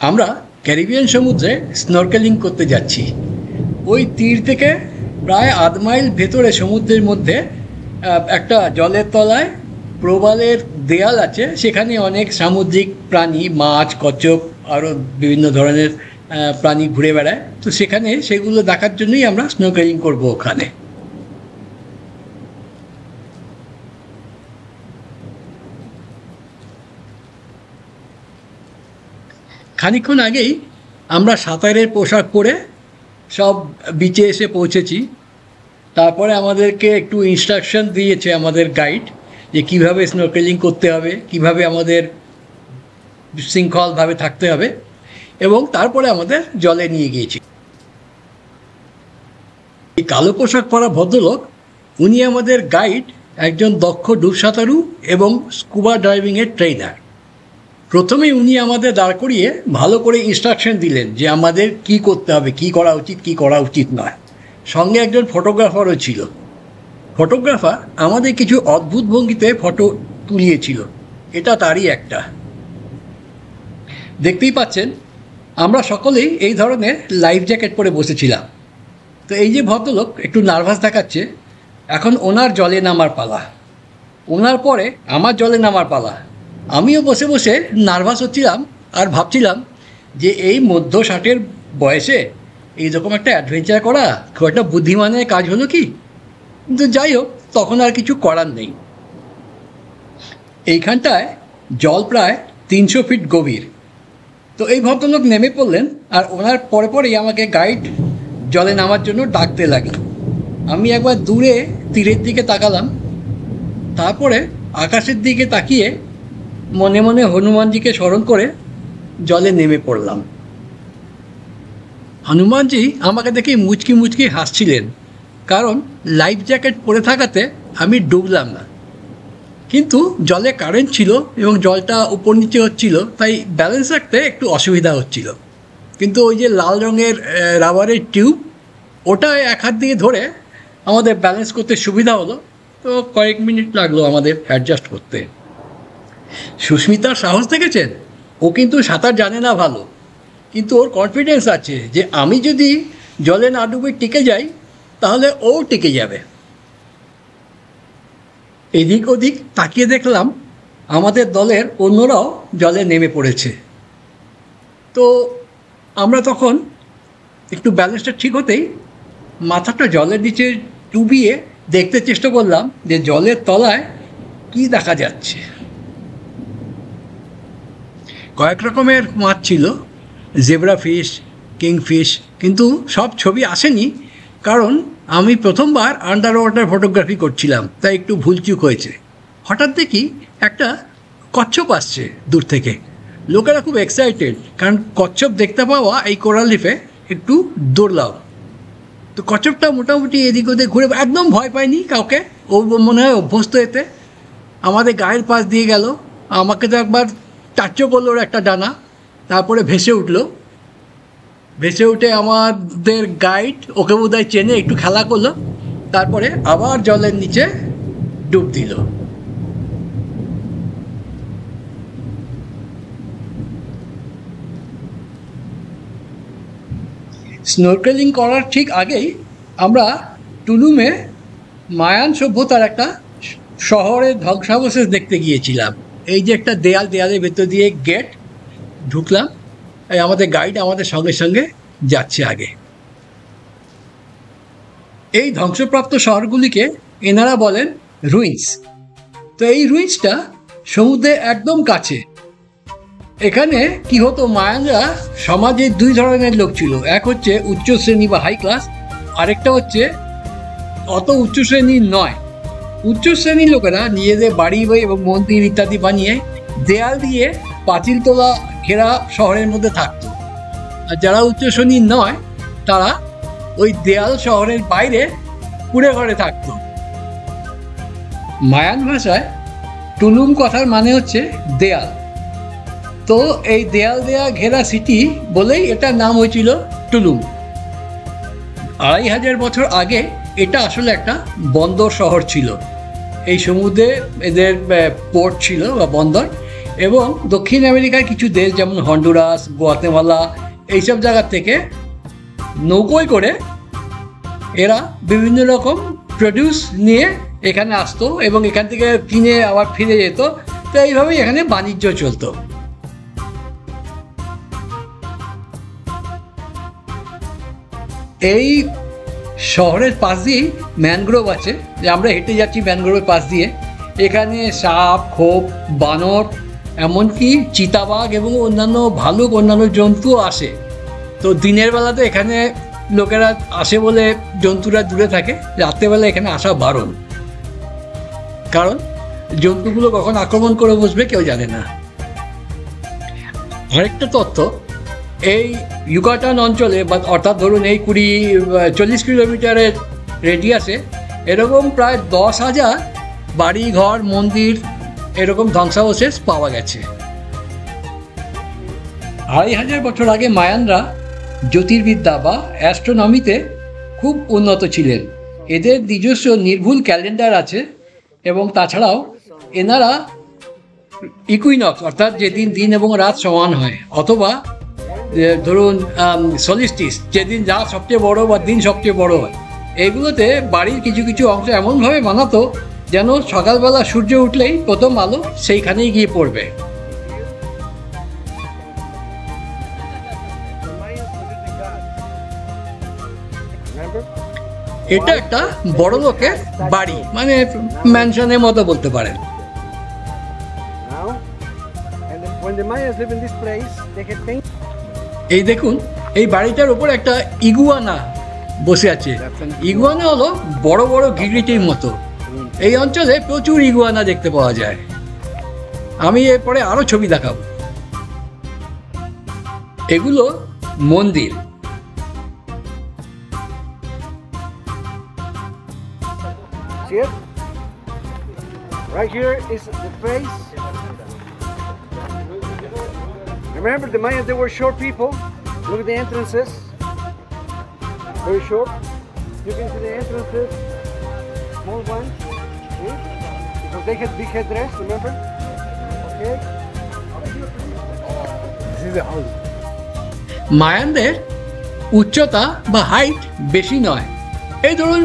আমরা ক্যারিবিয়ান সমুদ্রে স্নরকেলিং করতে যাচ্ছি। ওই তীর থেকে প্রায় আধ মাইল ভেতরে সমুদ্রের মধ্যে একটা জলের তলায় প্রবালের দেয়াল আছে, সেখানে অনেক সামুদ্রিক প্রাণী, মাছ, কচ্ছপ, আরও বিভিন্ন ধরনের প্রাণী ঘুরে বেড়ায়। তো সেখানে সেগুলো দেখার জন্যই আমরা স্নরকেলিং করব ওখানে। খানিকক্ষণ আগেই আমরা সাঁতারের পোশাক পরে সব বিচে এসে পৌঁছেছি। তারপরে আমাদেরকে একটু ইনস্ট্রাকশন দিয়েছে আমাদের গাইড, যে কীভাবে স্নরকেলিং করতে হবে, কীভাবে আমাদের শৃঙ্খলভাবে থাকতে হবে, এবং তারপরে আমাদের জলে নিয়ে গিয়েছি। এই কালো পোশাক পরা ভদ্রলোক, উনি আমাদের গাইড, একজন দক্ষ ডুবসাঁতারু এবং স্কুবা ডাইভিংয়ের ট্রেনার। প্রথমেই উনি আমাদের দাঁড় করিয়ে ভালো করে ইনস্ট্রাকশন দিলেন যে আমাদের কি করতে হবে, কি করা উচিত, কি করা উচিত নয়। সঙ্গে একজন ফটোগ্রাফারও ছিল। ফটোগ্রাফার আমাদের কিছু অদ্ভুত ভঙ্গিতে ফটো তুলিয়েছিল, এটা তারই একটা। দেখতেই পাচ্ছেন আমরা সকলেই এই ধরনের লাইফ জ্যাকেট পরে বসেছিলাম। তো এই যে ভদ্রলোক একটু নার্ভাস দেখাচ্ছে, এখন ওনার জলে নামার পালা, ওনার পরে আমার জলে নামার পালা। আমিও বসে বসে নার্ভাস হচ্ছিলাম আর ভাবছিলাম যে এই মধ্য 60-এর বয়সে এইরকম একটা অ্যাডভেঞ্চার করা খুব একটা বুদ্ধিমানের কাজ হলো কি? কিন্তু যাই হোক, তখন আর কিছু করার নেই। এইখানটায় জল প্রায় 300 ফিট গভীর। তো এই ভদ্রলোক নেমে পড়লেন, আর ওনার পরে পরেই আমাকে গাইড জলে নামার জন্য ডাকতে লাগলো। আমি একবার দূরে তীরের দিকে তাকালাম, তারপরে আকাশের দিকে তাকিয়ে মনে মনে হনুমানজিকে স্মরণ করে জলে নেমে পড়লাম। হনুমানজি আমাকে দেখে মুচকি মুচকি হাসছিলেন, কারণ লাইফ জ্যাকেট পরে থাকাতে আমি ডুবলাম না। কিন্তু জলে কারেন্ট ছিল এবং জলটা উপর নিচে হচ্ছিল, তাই ব্যালেন্স রাখতে একটু অসুবিধা হচ্ছিল। কিন্তু ওই যে লাল রঙের রাবারের টিউব, ওটা এক হাত দিয়ে ধরে আমাদের ব্যালেন্স করতে সুবিধা হলো। তো কয়েক মিনিট লাগলো আমাদের অ্যাডজাস্ট করতে। সুস্মিতার সাহস দেখেছেন? ও কিন্তু সাঁতার জানে না ভালো, কিন্তু ওর কনফিডেন্স আছে যে আমি যদি জলে না ডুবে টিকে যাই তাহলে ও টিকে যাবে। এদিক ওদিক তাকিয়ে দেখলাম আমাদের দলের অন্যরাও জলে নেমে পড়েছে। তো আমরা তখন একটু ব্যালেন্সটা ঠিক হতেই মাথাটা জলের নিচে ডুবিয়ে দেখতে চেষ্টা করলাম যে জলের তলায় কি দেখা যাচ্ছে। কয়েক রকমের মাছ ছিল, জেব্রা ফিশ, কিংফিশ, কিন্তু সব ছবি আসেনি, কারণ আমি প্রথমবার আন্ডার ওয়াটার ফটোগ্রাফি করছিলাম, তাই একটু ভুলচুক হয়েছে। হঠাৎ দেখি একটা কচ্ছপ আসছে দূর থেকে। লোকেরা খুব এক্সাইটেড, কারণ কচ্ছপ দেখতে পাওয়া এই কোরাল রিফে একটু দুর্লভ। তো কচ্ছপটা মোটামুটি এদিক ওদিক ঘুরে, একদম ভয় পায়নি কাউকে, ও মনে হয় অভ্যস্ত এতে। আমাদের গায়ের পাশ দিয়ে গেল, আমাকে তো একবার টাচও করলো ওর একটা ডানা, তারপরে ভেসে উঠলো। ভেসে উঠে আমাদের গাইড ওকে বোধহয় চেনে, একটু খেলা করলো, তারপরে আবার জলের নিচে ডুব দিল। স্নরকেলিং করার ঠিক আগেই আমরা টুলুমে মায়ান সভ্যতার একটা শহরের ধ্বংসাবশেষ দেখতে গিয়েছিলাম। এই যে একটা দেয়াল, দেয়ালের ভেতর দিয়ে গেট, ঢুকলাম। এই আমাদের গাইড আমাদের সঙ্গে সঙ্গে যাচ্ছে আগে। এই ধ্বংসপ্রাপ্ত শহরগুলিকে এনারা বলেন রুইন্স। তো এই রুইন্সটা সমুদ্রের একদম কাছে। এখানে কি হতো, মায়ানরা সমাজে দুই ধরনের লোক ছিল। এক হচ্ছে উচ্চ শ্রেণী বা হাই ক্লাস, আরেকটা হচ্ছে অত উচ্চ শ্রেণীর নয়। উচ্চ শ্রেণীর লোকেরা নিজেদের বাড়ি এবং মন্দির ইত্যাদি বানিয়ে দেয়াল দিয়ে পাঁচিল তোলা ঘেরা শহরের মধ্যে থাকতো। আর যারা উচ্চ শ্রেণীর নয় তারা ওই দেয়াল শহরের বাইরে কুঁড়ে ঘরে থাকতো। মায়ান ভাষায় টুলুম কথার মানে হচ্ছে দেয়াল। তো এই দেয়াল দেয়া ঘেরা সিটি বলেই এটার নাম হয়েছিল টুলুম। 2500 বছর আগে এটা আসলে একটা বন্দর শহর ছিল। এই সমুদ্রে এদের পোর্ট ছিল বা বন্দর, এবং দক্ষিণ আমেরিকার কিছু দেশ যেমন হন্ডুরাস, গুয়াতেমালা এইসব জায়গার থেকে নৌকোয় করে এরা বিভিন্ন রকম প্রডিউস নিয়ে এখানে আসতো এবং এখান থেকে কিনে আবার ফিরে যেত। তো এইভাবেই এখানে বাণিজ্য চলতো। এই শহরের পাশ দিয়েই ম্যানগ্রোভ আছে, যে আমরা হেঁটে যাচ্ছি ম্যানগ্রোভের পাশ দিয়ে। এখানে সাপ, খোপ, বানর, এমনকি চিতাবাঘ এবং অন্যান্য ভালুক, অন্যান্য জন্তুও আসে। তো দিনের বেলাতে এখানে লোকেরা আসে বলে জন্তুরা দূরে থাকে, রাত্রেবেলা এখানে আসা বারণ, কারণ জন্তুগুলো কখন আক্রমণ করে বসবে কেউ জানে না। আরেকটা তথ্য, এই ইউকাটান অঞ্চলে বা অর্থাৎ ধরুন এই 40 কিলোমিটারের রেডিয়াসে এরকম প্রায় 10,000 বাড়ি, ঘর, মন্দির এরকম ধ্বংসাবশেষ পাওয়া গেছে। 2,500 বছর আগে মায়ানরা জ্যোতির্বিদ্যা বা অ্যাস্ট্রোনমিতে খুব উন্নত ছিলেন। এদের নিজস্ব নির্ভুল ক্যালেন্ডার আছে এবং তাছাড়াও এনারা ইকুইনক্স অর্থাৎ যেদিন দিন এবং রাত সমান হয়, অথবা ধরুন সলিস্টিস যেদিন রাত সবচেয়ে বড় বা দিন সবচেয়ে বড় হয়, এইগুলোতে বাড়ির কিছু কিছু অংশ এমনভাবে বানাতো যেন সকালবেলা সূর্য উঠলেই প্রথম আলো সেইখানেই গিয়ে পড়বে। এটা একটা বড় লোকের বাড়ি, মানে ম্যানশনের মতো বলতে পারেন। এই দেখুন, এই বাড়িটার উপর একটা ইগুয়ানা বসে আছে। ইগুয়ানা হলো বড় বড় গিরগিটির মতো। এই অঞ্চলে প্রচুর ইগুয়ানা দেখতে পাওয়া যায়। আমি এরপরে আরো ছবি দেখাবো। এগুলো মন্দির। Right here is the face. Remember, the Mayans, they were short people. Look at the entrances. Very short. You can see the entrances. Small ones. See? Because they had big headdress, remember? Okay. This is the house. মায়ানদের উচ্চতা বা height বেশি নয়। এই ধরুন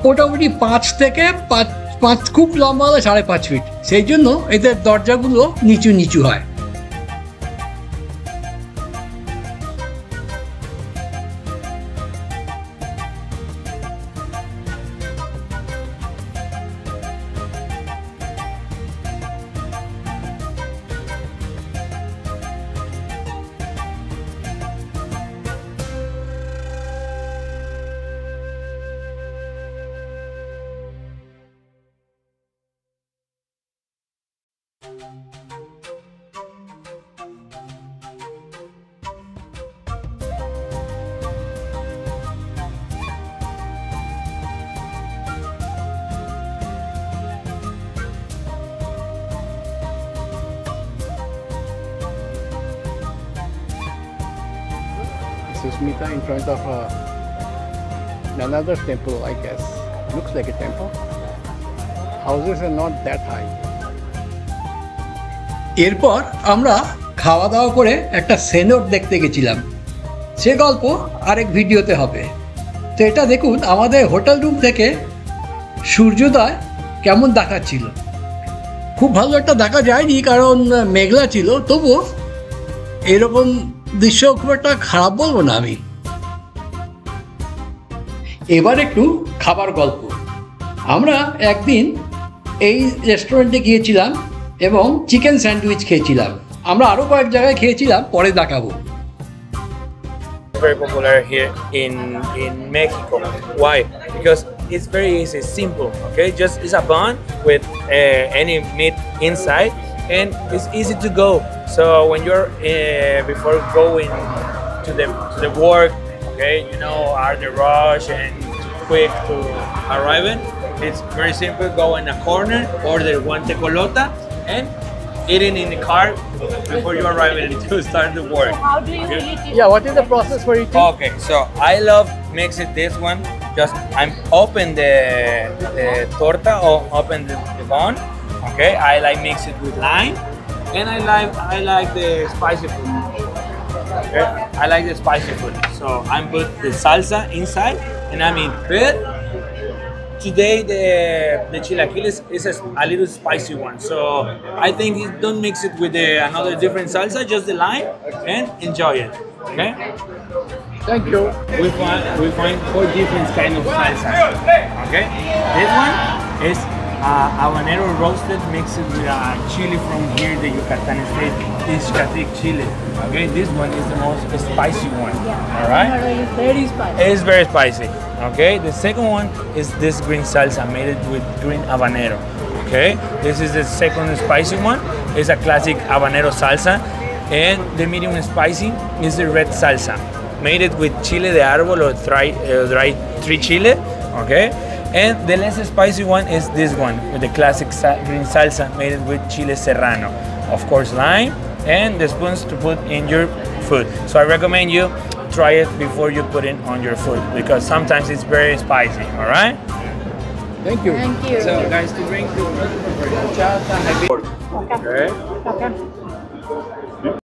মোটামুটি 5 থেকে 5, খুব লম্বা হলে 5.5 ফিট। সেই জন্য এদের দরজাগুলো নিচু নিচু হয়। Susmita in front of another temple, I guess. Looks like a temple. Houses are not that high. এরপর আমরা খাওয়া দাওয়া করে একটা সেনোট দেখতে গেছিলাম। সে গল্প আরেক ভিডিওতে হবে। তো এটা দেখুন, আমাদের হোটেল রুম থেকে সূর্যোদয় কেমন দেখাচ্ছিল। খুব ভালো একটা দেখা যায়নি, কারণ মেঘলা ছিল, তবুও এরকম দৃশ্য খুব একটা খারাপ বলবো না আমি। এবার একটু খাবার গল্প। আমরা একদিন এই রেস্টুরেন্টে গিয়েছিলাম এবং চিকেন স্যান্ডউইচ খেয়েছিলাম। আমরা আরও কয়েক জায়গায় খেয়েছিলাম, পরে দেখাবো। Very popular here in Mexico. Why? Because it's very easy, simple. Okay, just it's a bun with any meat inside, and it's easy to go. So when you're before going to the work, okay, you know, are the rush and quick to arriving. It's very simple. Go in a corner, order one tecolota, and eating in the car before you arrive to start the work. So how do you eat it? Yeah, what is the process for eating? Okay, so I love mixing this one. Just I'm open the torta or open the bun. Okay, I like mix it with lime, and I like the spicy food. Okay? I like the spicy food, so I put the salsa inside, and I mean, but today the chilaquiles is a little spicy one, so I think don't mix it with another different salsa, just the lime, and enjoy it. Okay. Thank you. We find 4 different kind of salsa. Okay. This one is habanero roasted mixed with chili from here, the Yucatan state, Ixcatec chili. Okay. This one is the most spicy one. All right. It's very spicy. It's very spicy. Okay. The second one is this green salsa made with green habanero. Okay. This is the second spicy one. It's a classic habanero salsa. And the medium spicy is the red salsa, made it with chile de árbol or dry tree chile, okay? And the less spicy one is this one, with the classic green salsa, made it with chile serrano. Of course, lime, and the spoons to put in your food. So I recommend you try it before you put it on your food, because sometimes it's very spicy, all right? Thank you. Thank you. So guys, to drink the chata, Okay. okay? Okay.